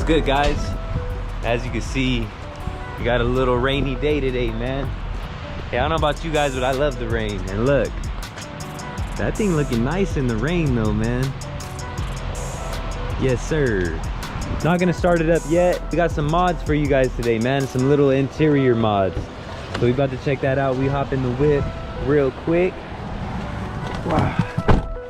good, guys? As you can see, we got a little rainy day today, man. Hey, I don't know about you guys, but I love the rain. And look, that thing looking nice in the rain though, man. Yes, sir. Not gonna start it up yet. We got some mods for you guys today, man. Some little interior mods. So we about to check that out. We hop in the whip real quick. Wow.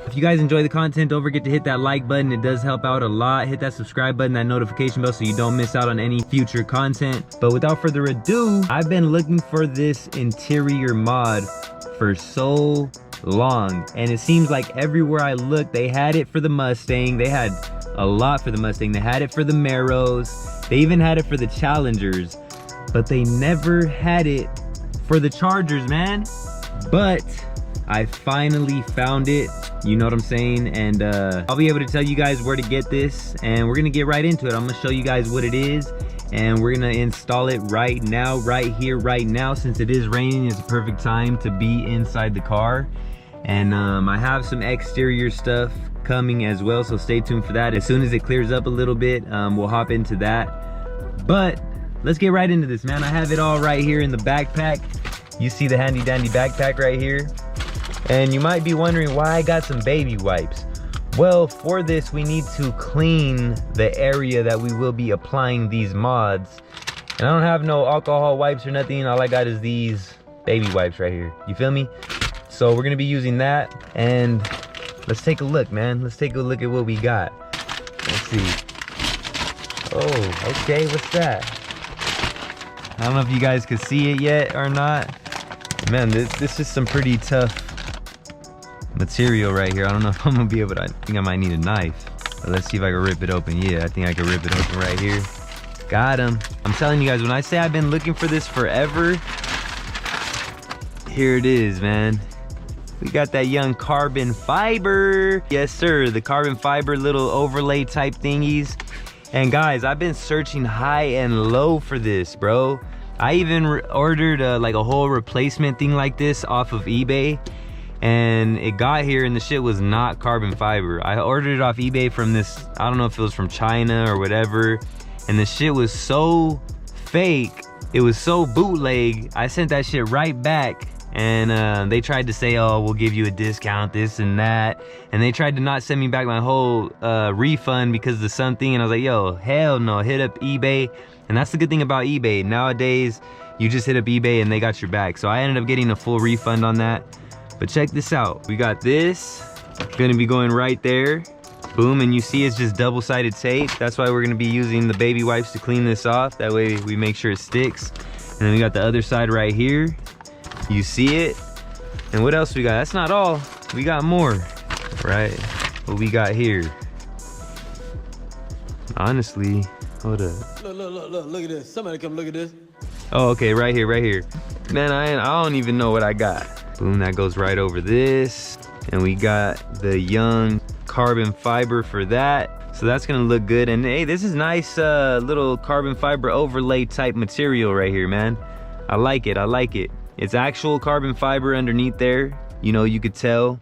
If you guys enjoy the content, don't forget to hit that like button. It does help out a lot. Hit that subscribe button, that notification bell, so you don't miss out on any future content. But without further ado, I've been looking for this interior mod for so long, and it seems like everywhere I looked, they had it for the Mustang. They had a lot for the Mustang. They had it for the Maros. They even had it for the Challengers, but they never had it for the Chargers, man. But I finally found it, you know what I'm saying? And I'll be able to tell you guys where to get this, and we're gonna get right into it. I'm gonna show you guys what it is, and we're gonna install it right now, right here, right now. Since it is raining, it's a perfect time to be inside the car. And I have some exterior stuff coming as well, so stay tuned for that. As soon as it clears up a little bit, we'll hop into that. But let's get right into this, man. I have it all right here in the backpack. You see the handy dandy backpack right here. And you might be wondering why I got some baby wipes. Well, for this, we need to clean the area that we will be applying these mods. And I don't have no alcohol wipes or nothing. All I got is these baby wipes right here. You feel me? So we're gonna be using that. And let's take a look, man. Let's take a look at what we got. Let's see. Oh, okay, what's that? I don't know if you guys could see it yet or not. Man, this is some pretty tough material right here. I don't know if I'm gonna be able to. I think I might need a knife. But let's see if I can rip it open. Yeah, I think I can rip it open right here. Got him. I'm telling you guys, when I say I've been looking for this forever, here it is, man. We got that young carbon fiber. Yes, sir. The carbon fiber little overlay type thingies. And guys, I've been searching high and low for this, bro. I even ordered like a whole replacement thing like this off of eBay. And it got here and the shit was not carbon fiber. I ordered it off eBay from this, I don't know if it was from China or whatever. And the shit was so fake. It was so bootleg. I sent that shit right back. And they tried to say, oh, we'll give you a discount, this and that. And they tried to not send me back my whole refund because of something. And I was like, yo, hell no, hit up eBay. And that's the good thing about eBay. Nowadays, you just hit up eBay and they got your back. So I ended up getting a full refund on that. But check this out. We got this. Gonna be going right there. Boom, and you see it's just double-sided tape. That's why we're gonna be using the baby wipes to clean this off. That way we make sure it sticks. And then we got the other side right here. You see it? And what else we got? That's not all. We got more, right? What we got here? Honestly, hold up. Look at this. Somebody come look at this. Oh, okay, right here, right here. Man, I don't even know what I got. Boom, that goes right over this. And we got the young carbon fiber for that. So that's gonna look good. And hey, this is nice little carbon fiber overlay type material right here, man. I like it, I like it. It's actual carbon fiber underneath there. You know, you could tell.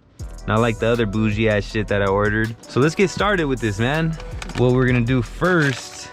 Not like the other bougie ass shit that I ordered. So let's get started with this, man. What we're gonna do first,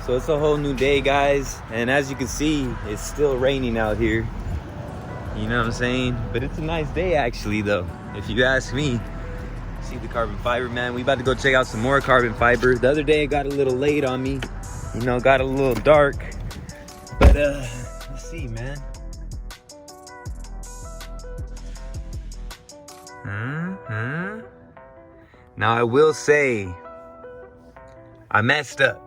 so it's a whole new day, guys, and as you can see, it's still raining out here. You know what I'm saying? But it's a nice day actually though, if you ask me. See the carbon fiber, man. We about to go check out some more carbon fiber. The other day it got a little late on me, you know, got a little dark. But let's see, man. Now I will say, I messed up.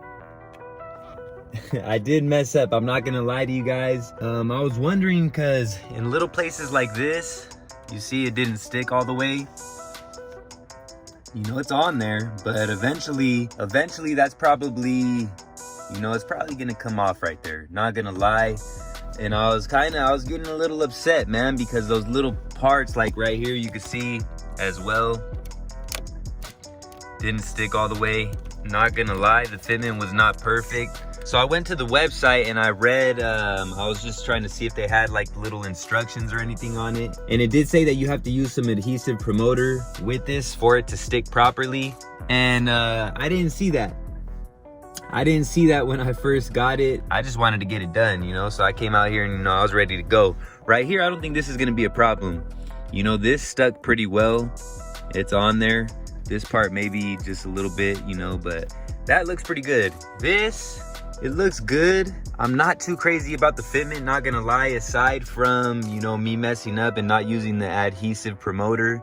I did mess up. I'm not gonna lie to you guys. I was wondering, cause in little places like this, you see it didn't stick all the way. You know it's on there, but eventually that's probably, you know, it's probably gonna come off right there. Not gonna lie. And I was getting a little upset, man, because those little parts, like right here, you can see as well, didn't stick all the way. Not gonna lie, the fitment was not perfect. So I went to the website and I read, I was just trying to see if they had like little instructions or anything on it. And it did say that you have to use some adhesive promoter with this for it to stick properly. And I didn't see that. I didn't see that when I first got it. I just wanted to get it done, you know? So I came out here and, you know, I was ready to go. Right here, I don't think this is gonna be a problem. You know, this stuck pretty well. It's on there. This part maybe just a little bit, you know, but that looks pretty good. This, it looks good. I'm not too crazy about the fitment, not gonna lie, aside from, you know, me messing up and not using the adhesive promoter.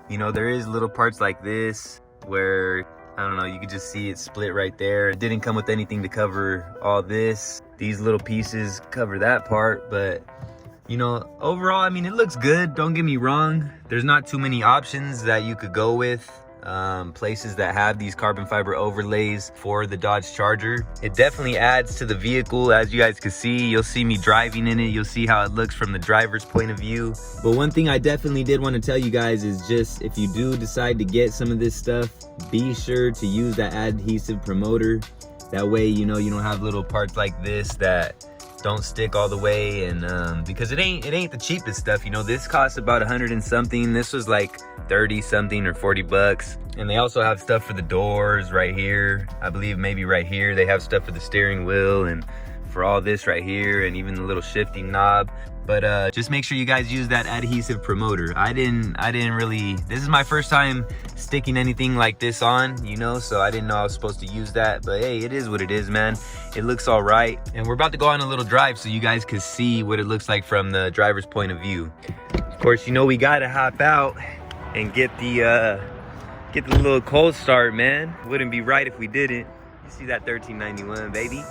You know, there is little parts like this where, I don't know, you can just see it split right there. It didn't come with anything to cover all this. These little pieces cover that part, but you know, overall, I mean, it looks good. Don't get me wrong. There's not too many options that you could go with. Places that have these carbon fiber overlays for the Dodge Charger. It definitely adds to the vehicle. As you guys can see, you'll see me driving in it. You'll see how it looks from the driver's point of view. But one thing I definitely did want to tell you guys is just, if you do decide to get some of this stuff, be sure to use that adhesive promoter. That way, you know, you don't have little parts like this that don't stick all the way. And because it ain't the cheapest stuff, you know. This costs about 100 and something. This was like 30 something or 40 bucks. And they also have stuff for the doors right here. I believe maybe right here they have stuff for the steering wheel and for all this right here, and even the little shifting knob. But just make sure you guys use that adhesive promoter. I didn't really, this is my first time sticking anything like this on, you know, so I didn't know I was supposed to use that. But hey, it is what it is, man. It looks all right. And we're about to go on a little drive so you guys can see what it looks like from the driver's point of view. Of course, you know, we gotta hop out and get the little cold start, man. Wouldn't be right if we didn't. You see that 1391, baby?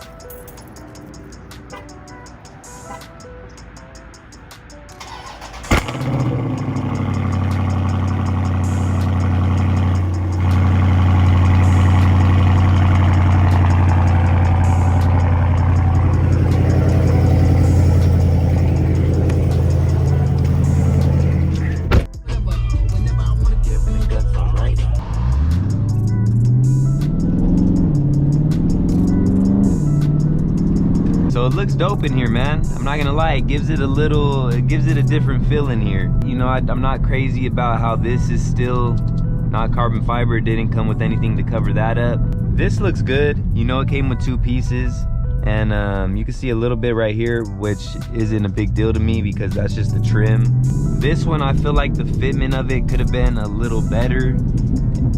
So it looks dope in here, man. I'm not gonna lie, it gives it a different feel in here. You know, I'm not crazy about how this is still not carbon fiber. It didn't come with anything to cover that up. This looks good. You know, it came with 2 pieces. And you can see a little bit right here, which isn't a big deal to me because that's just the trim. This one, I feel like the fitment of it could have been a little better.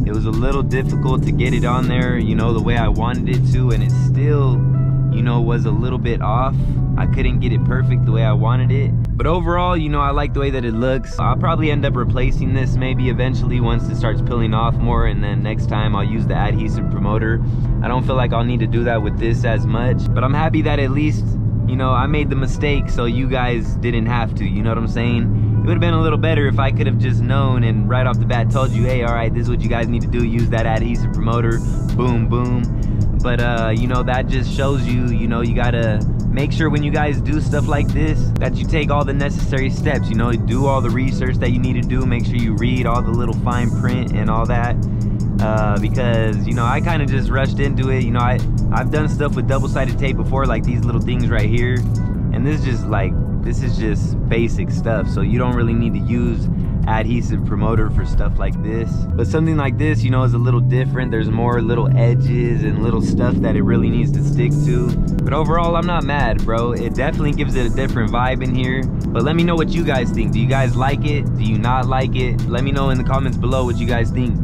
It was a little difficult to get it on there, you know, the way I wanted it to, and it still, you know, was a little bit off. I couldn't get it perfect the way I wanted it. But overall, you know, I like the way that it looks. I'll probably end up replacing this maybe eventually once it starts peeling off more, and then next time I'll use the adhesive promoter. I don't feel like I'll need to do that with this as much, but I'm happy that at least, you know, I made the mistake so you guys didn't have to, you know what I'm saying? It would have been a little better if I could have just known and right off the bat told you, hey, all right, this is what you guys need to do. Use that adhesive promoter, boom, boom. But you know, that just shows you, you know, you gotta make sure when you guys do stuff like this that you take all the necessary steps, you know, do all the research that you need to do, make sure you read all the little fine print and all that. Because, you know, I kind of just rushed into it. You know, I've done stuff with double-sided tape before, like these little things right here, and this is just basic stuff, so you don't really need to use adhesive promoter for stuff like this. But something like this, you know, is a little different. There's more little edges and little stuff that it really needs to stick to. But overall, I'm not mad, bro. It definitely gives it a different vibe in here. But let me know what you guys think. Do you guys like it? Do you not like it? Let me know in the comments below what you guys think.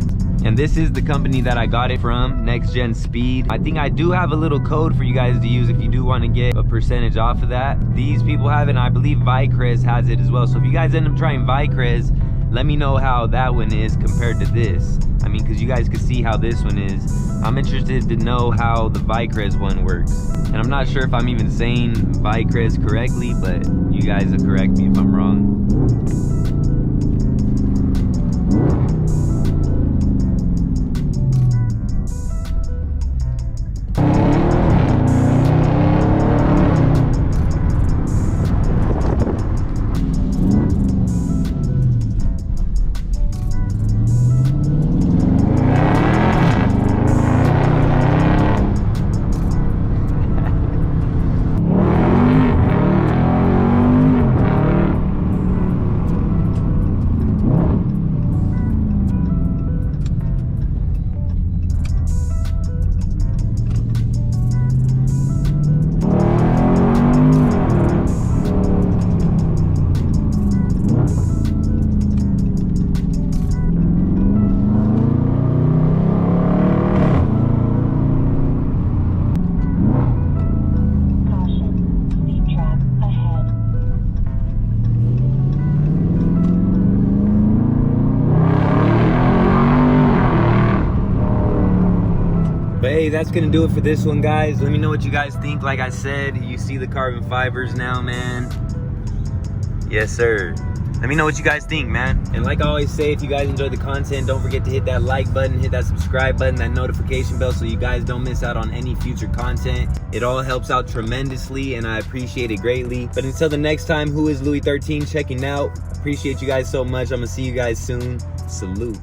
And this is the company that I got it from, Next Gen Speed. I think I do have a little code for you guys to use if you do want to get a percentage off of that. These people have it, and I believe LouieXIII has it as well. So if you guys end up trying LouieXIII, let me know how that one is compared to this. I mean, because you guys can see how this one is. I'm interested to know how the LouieXIII one works. And I'm not sure if I'm even saying LouieXIII correctly, but you guys will correct me if I'm wrong. But hey, that's gonna do it for this one, guys. Let me know what you guys think. Like I said, you see the carbon fibers now, man. Yes, sir. Let me know what you guys think, man. And like I always say, if you guys enjoyed the content, don't forget to hit that like button, hit that subscribe button, that notification bell, so you guys don't miss out on any future content. It all helps out tremendously, and I appreciate it greatly. But until the next time, who is LouieXIII checking out. Appreciate you guys so much. I'm gonna see you guys soon. Salute.